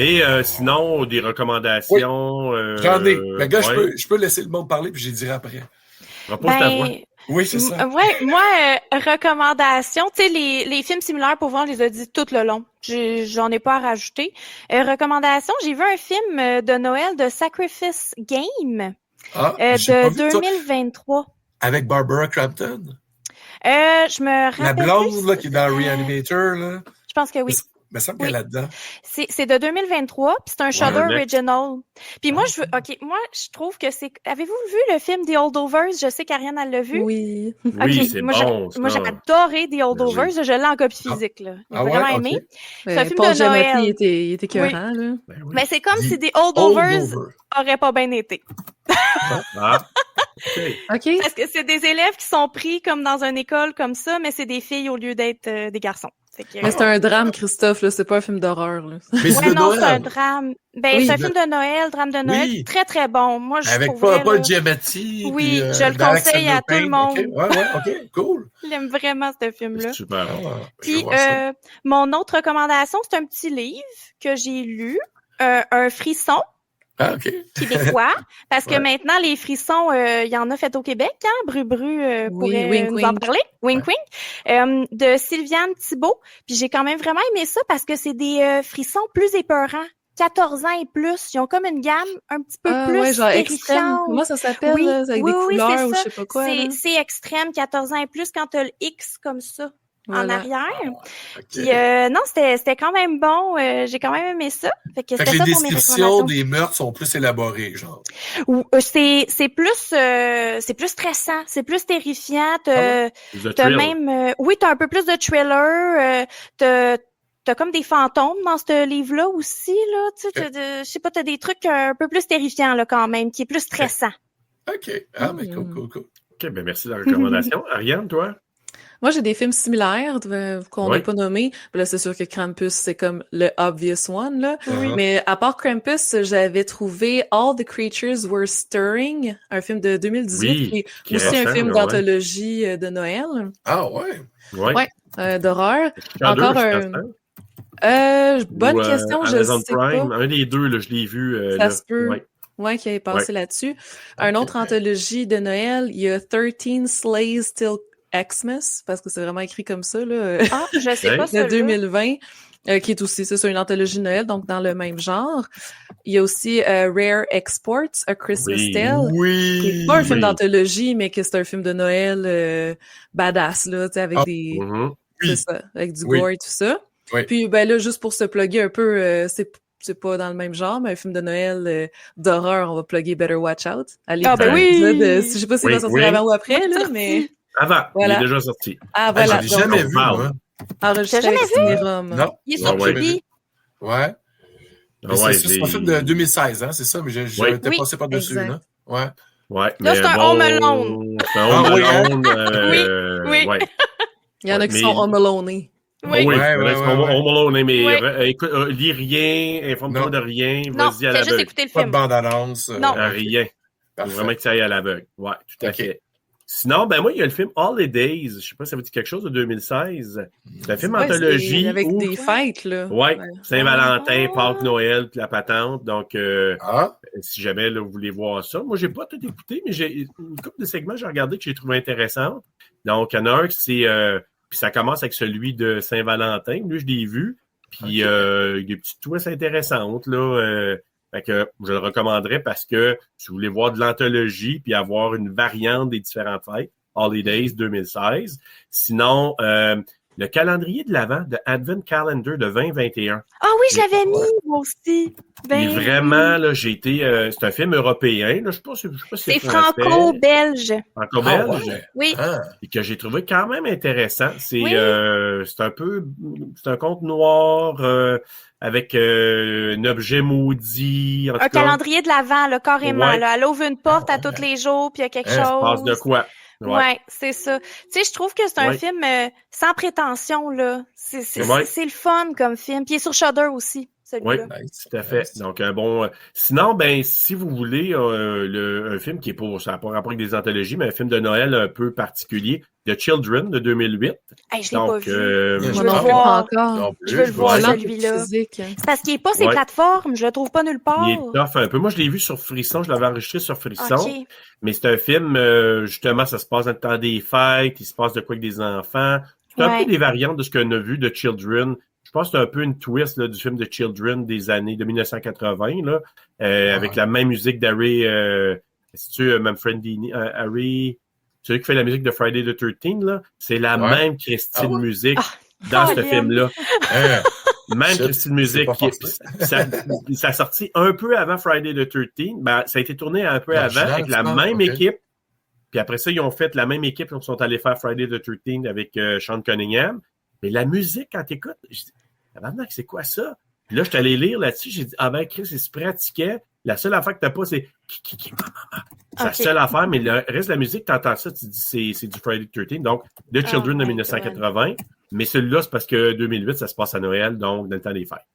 Mais sinon, des recommandations... J'en ai. Mais gars, ouais. je peux laisser le monde parler, puis je dirai après. Repose ta voix. Oui, c'est ça. Ouais, moi, recommandation, tu sais, les films similaires, pour voir, je les ai dit tout le long. J'en ai pas à rajouter. Recommandation, j'ai vu un film de Noël de Sacrifice Game de 2023. Avec Barbara Crampton? Je me rappelle. La blonde là, qui est dans Reanimator, là. Je pense que oui. Il me semble qu'elle est là-dedans. C'est de 2023, puis c'est un Shudder Original. Puis moi, je trouve que c'est... Avez-vous vu le film The Holdovers? Je sais qu'Ariane, elle l'a vu. Oui. Oui, c'est bon. Moi, j'ai adoré The Holdovers. Oui. Je l'ai en copie physique, là. J'ai vraiment aimé. C'est un film de Noël. Il était écœurant, là. Mais c'est comme si The Holdovers aurait pas bien été. OK. Parce que c'est des élèves qui sont pris comme dans une école comme ça, mais c'est des filles au lieu d'être des garçons. Mais c'est un drame, Christophe, là. C'est pas un film d'horreur, là. Mais c'est non, c'est un drame. Ben, c'est un film de Noël, drame de Noël. Oui. Très, très bon. Moi, je avec Paul Giamatti. Oui, je le conseille à tout le monde. Okay. Ouais, OK, cool. J'aime vraiment ce film-là. Super. Puis, mon autre recommandation, c'est un petit livre que j'ai lu, Un frisson. Ah, OK. Québécois, parce que maintenant, les frissons, il y en a fait au Québec, hein? Bru pourrait nous en parler. Wink, wink. De Sylviane Thibault. Puis j'ai quand même vraiment aimé ça parce que c'est des frissons plus épeurants. 14 ans et plus. Ils ont comme une gamme un petit peu plus genre extrême. Comment ça s'appelle? Oui, là, avec des couleurs ou je sais pas quoi. C'est extrême, 14 ans et plus, quand t'as le X comme ça. En arrière. Okay. Puis non, c'était quand même bon. J'ai quand même aimé ça. Fait que les descriptions des meurtres sont plus élaborées, genre. C'est plus stressant, c'est plus terrifiant. T'as même t'as un peu plus de thriller. T'as comme des fantômes dans ce livre-là aussi, là. Tu sais, je sais pas, t'as des trucs un peu plus terrifiants là quand même, qui est plus stressant. OK. Ah, mais cool. OK, ben merci de la recommandation. Ariane, toi? Moi, j'ai des films similaires qu'on n'a pas nommés. Là, c'est sûr que Krampus, c'est comme le obvious one, là. Mais à part Krampus, j'avais trouvé All the Creatures Were Stirring, un film de 2018, qui est aussi un film d'anthologie de Noël. Ah ouais? Ouais, d'horreur. Encore bonne question, je sais Prime. pas. Un des deux, là, je l'ai vu. Ça se peut. Ouais, qui avait passé là-dessus. Un autre anthologie de Noël, il y a 13 Slays Till Xmas, parce que c'est vraiment écrit comme ça, là. Ah, je sais pas ça. De 2020, qui est aussi, c'est une anthologie de Noël, donc dans le même genre. Il y a aussi Rare Exports, A Christmas Tale. Oui. Qui est pas un film d'anthologie, mais que c'est un film de Noël badass, là, tu sais, avec des... C'est ça, avec du gore et tout ça. Oui. Puis, ben là, juste pour se plugger un peu, c'est pas dans le même genre, mais un film de Noël d'horreur, on va plugger Better Watch Out. Allez, je sais pas si il va sortir avant ou après, là, mais... Avant, il est déjà sorti. Ah, voilà. Je l'ai jamais vu, moi. Enregistré avec Cinérum. Non. Il est sur Quibi. Ouais. C'est un film de 2016, hein, c'est ça, mais j'étais passé par-dessus, là. Ouais. Ouais. Là, c'est un Home Alone. C'est un Home Alone. Oui. Il y en a qui sont Home Alone. Oui, Home Alone, mais écoute, lis rien, informe-toi de rien, vas-y à l'aveugle. Juste écouter le film. Pas de bande-annonce. Non. Rien. Faut vraiment que tu ailles à l'aveugle. Ouais, tout à fait. Sinon, ben moi, il y a le film Holidays. Je sais pas si ça vous dit quelque chose de 2016. C'est un film anthologie. Avec des fêtes, là. Ouais. Saint-Valentin, Pâques, Noël, puis la patente. Donc, si jamais là, vous voulez voir ça. Moi, j'ai pas tout écouté, mais j'ai une couple de segments j'ai regardé que j'ai trouvé intéressant. Donc, il y en a un qui c'est... puis ça commence avec celui de Saint-Valentin. Lui, je l'ai vu. Puis il y a des petites twists intéressantes, là. Fait que je le recommanderais parce que si vous voulez voir de l'anthologie puis avoir une variante des différentes fêtes, Holidays 2016. Sinon, le calendrier de l'Avent de Advent Calendar de 2021. Ah oui, je l'avais mis, moi aussi. Mais vraiment, là, j'ai été... c'est un film européen. Là, je sais pas si c'est franco-belge. Franco-belge? Oui. Et que j'ai trouvé quand même intéressant. C'est c'est un conte noir... avec un objet maudit. Un calendrier de l'Avent, là, carrément. Là. Elle ouvre une porte à tous les jours, puis il y a quelque chose. Ça se passe de quoi? Ouais, c'est ça. Tu sais, je trouve que c'est un film sans prétention, là. C'est le fun comme film. Puis il est sur Shudder aussi, celui-là. Oui, tout à fait. Donc, sinon, ben, si vous voulez un film qui est ça n'a pas rapport avec des anthologies, mais un film de Noël un peu particulier, The Children de 2008. Hey, je l'ai pas vu. Je veux le voir encore. Je veux le voir, celui-là. C'est parce qu'il n'est pas sur les plateformes. Je le trouve pas nulle part. Il est tough un peu. Moi, je l'ai vu sur Frisson. Je l'avais enregistré sur Frisson. Mais c'est un film, justement, ça se passe dans le temps des fêtes. Il se passe de quoi avec des enfants. C'est un peu des variantes de ce qu'on a vu de Children. Je pense que c'est un peu une twist là, du film de Children des années de 1980, là, avec la même musique d'Harry, Harry, celui qui fait la musique de Friday the 13th, là, c'est la même Christine musique dans ce film-là. Même Christine musique. Ça a sorti un peu avant Friday the 13th. Ben, ça a été tourné un peu avant avec la même équipe. Puis après ça, ils ont fait la même équipe. Ils sont allés faire Friday the 13th avec Sean Cunningham. Mais la musique, quand t'écoutes, je dis, c'est quoi ça? Puis là, je suis allé lire là-dessus, j'ai dit, ben, Chris, il se pratiquait. La seule affaire que t'as pas, c'est c'est la seule affaire, mais le reste de la musique, t'entends ça, tu dis, c'est du Friday the 13th. Donc, The Children de 1980. Mais celui-là, c'est parce que 2008, ça se passe à Noël, donc dans le temps des fêtes.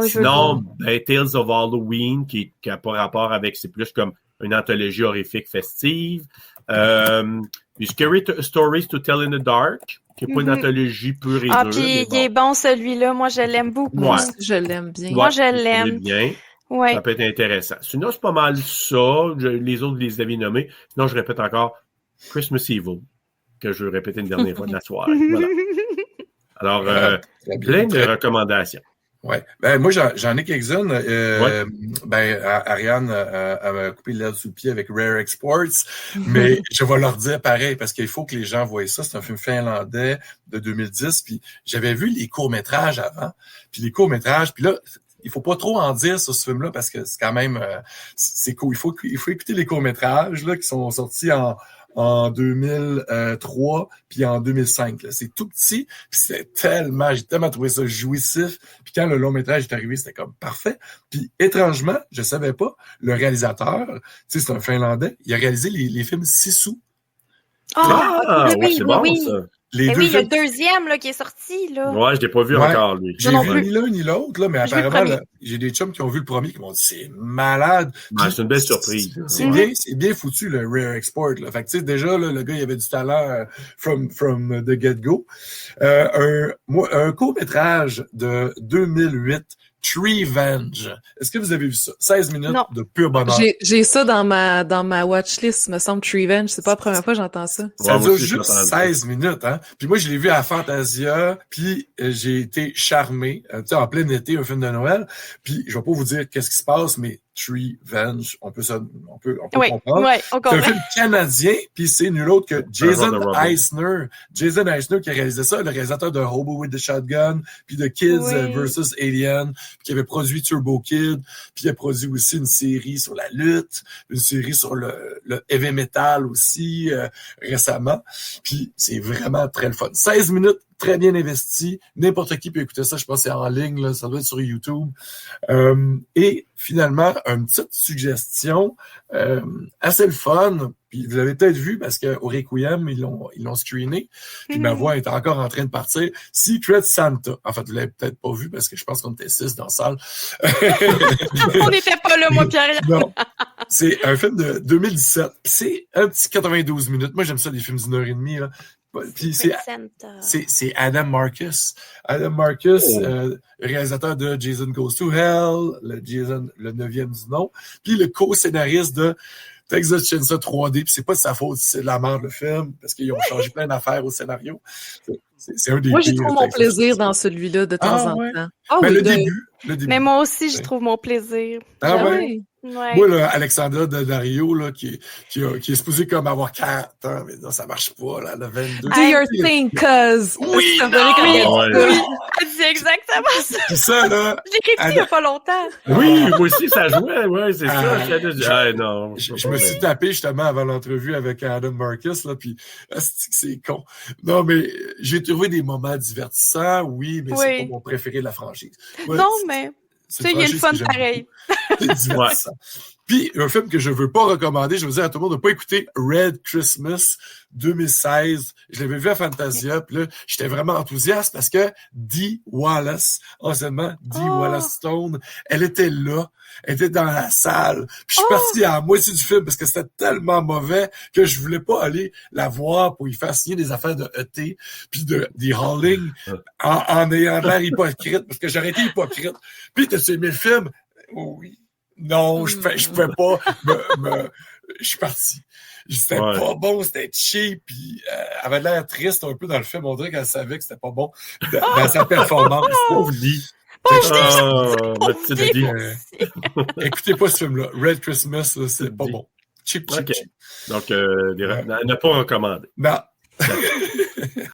Sinon, Tales of Halloween, qui a pas rapport avec, c'est plus comme une anthologie horrifique festive. Scary Stories to Tell in the Dark, qui n'est pas une anthologie pure et dure. Puis il est bon celui-là. Moi, je l'aime beaucoup. Je l'aime bien. Moi, je l'aime. Bien. Ça peut être intéressant. Sinon, c'est pas mal ça. Les autres, les avais nommés. Sinon, je répète encore Christmas Evil, que je vais répéter une dernière fois de la soirée. Voilà. Alors, plein de recommandations. Ouais. Ben, moi, j'en ai quelques-unes. Ariane m'a coupé l'herbe sous le pied avec Rare Exports, mais je vais leur dire pareil, parce qu'il faut que les gens voient ça. C'est un film finlandais de 2010, puis j'avais vu les courts-métrages avant, puis les courts-métrages, puis là, il faut pas trop en dire sur ce film-là, parce que c'est quand même, c'est cool. Il faut écouter les courts-métrages, là, qui sont sortis en 2003 puis en 2005. Là. C'est tout petit, puis j'ai tellement trouvé ça jouissif. Puis quand le long métrage est arrivé, c'était comme parfait. Puis étrangement, je savais pas, le réalisateur, tu sais, c'est un Finlandais, il a réalisé les films Sisu. C'est bon ça. Le deuxième là, qui est sorti. Là. Ouais, je l'ai pas vu encore, lui. J'ai vu ni l'un ni l'autre, là, mais apparemment, là, j'ai des chums qui ont vu le premier qui m'ont dit c'est malade. C'est une belle surprise. C'est bien foutu, le Rare Export. Là. Fait que tu sais, déjà, là, le gars, il avait du talent from the get-go. Un court-métrage de 2008, Treevenge. Est-ce que vous avez vu ça? 16 minutes de pur bonheur. J'ai ça dans ma watchlist, me semble, Treevenge. C'est pas la première fois que j'entends ça. Ça dure juste 16 minutes, hein. Puis moi, je l'ai vu à Fantasia, puis j'ai été charmé. Tu sais, en plein été, un film de Noël. Puis je vais pas vous dire qu'est-ce qui se passe, mais Treevenge, on peut comprendre. C'est un film canadien, puis c'est nul autre que Jason Eisner. Jason Eisner qui a réalisé ça, le réalisateur de Hobo with the Shotgun, puis de Kids vs. Alien, puis qui avait produit Turbo Kid, puis il a produit aussi une série sur la lutte, une série sur le heavy metal aussi récemment. Puis c'est vraiment très le fun. 16 minutes, très bien investi. N'importe qui peut écouter ça. Je pense que c'est en ligne, là. Ça doit être sur YouTube. Et finalement, une petite suggestion assez le fun. Puis vous l'avez peut-être vu parce qu'au Requiem, ils l'ont screené. Puis ma voix est encore en train de partir. Secret Santa. En fait, vous l'avez peut-être pas vu parce que je pense qu'on était 6 dans la salle. On n'était pas là, moi, Pierre. Non. C'est un film de 2017. Puis c'est un petit 92 minutes. Moi, j'aime ça, les films d'une heure et demie, là. Puis c'est Adam Marcus. Adam Marcus, réalisateur de Jason Goes to Hell, le 9e du nom, puis le co-scénariste de Texas Chainsaw 3D, puis c'est pas de sa faute si c'est de la merde le film, parce qu'ils ont changé plein d'affaires au scénario. C'est un des Moi, j'ai trouvé mon plaisir dans celui-là de temps en temps. Le début. Mais moi aussi, j'y trouve mon plaisir. Ouais. Moi, là, Alexandra Daddario, là, qui est supposé comme avoir 40 ans, mais non, ça marche pas, là, le 22. Do your thing, cuz. Oui, c'est exactement ça. C'est ça, là. J'ai écouté il y a pas longtemps. Oui, moi aussi, ça jouait, c'est ça. Je me suis tapé, justement, avant l'entrevue avec Adam Marcus, là, puis c'est con. Non, mais j'ai trouvé des moments divertissants, oui, mais c'est pas mon préféré de la franchise. Non, mais... Tu sais, il y a le fun pareil. C'est divertissant. Puis, un film que je veux pas recommander, je veux dire à tout le monde de pas écouter Red Christmas 2016. Je l'avais vu à Fantasia, puis là, j'étais vraiment enthousiaste parce que Dee Wallace, anciennement Dee Wallace Stone, elle était là, elle était dans la salle. Puis je suis parti à la moitié du film parce que c'était tellement mauvais que je voulais pas aller la voir pour y faire signer des affaires de E.T. puis des Howling en ayant l'air hypocrite, parce que j'aurais été hypocrite. Puis, t'as-tu aimé le film? Oh, oui. Non, je pouvais pas je suis parti. C'était pas bon, c'était cheap, puis elle avait l'air triste un peu dans le film. On dirait qu'elle savait que c'était pas bon dans sa performance. Pauvre Lee. Écoutez pas ce film-là. Red Christmas, là, c'est pas bon. Cheap. Donc, ne pas recommander. Non.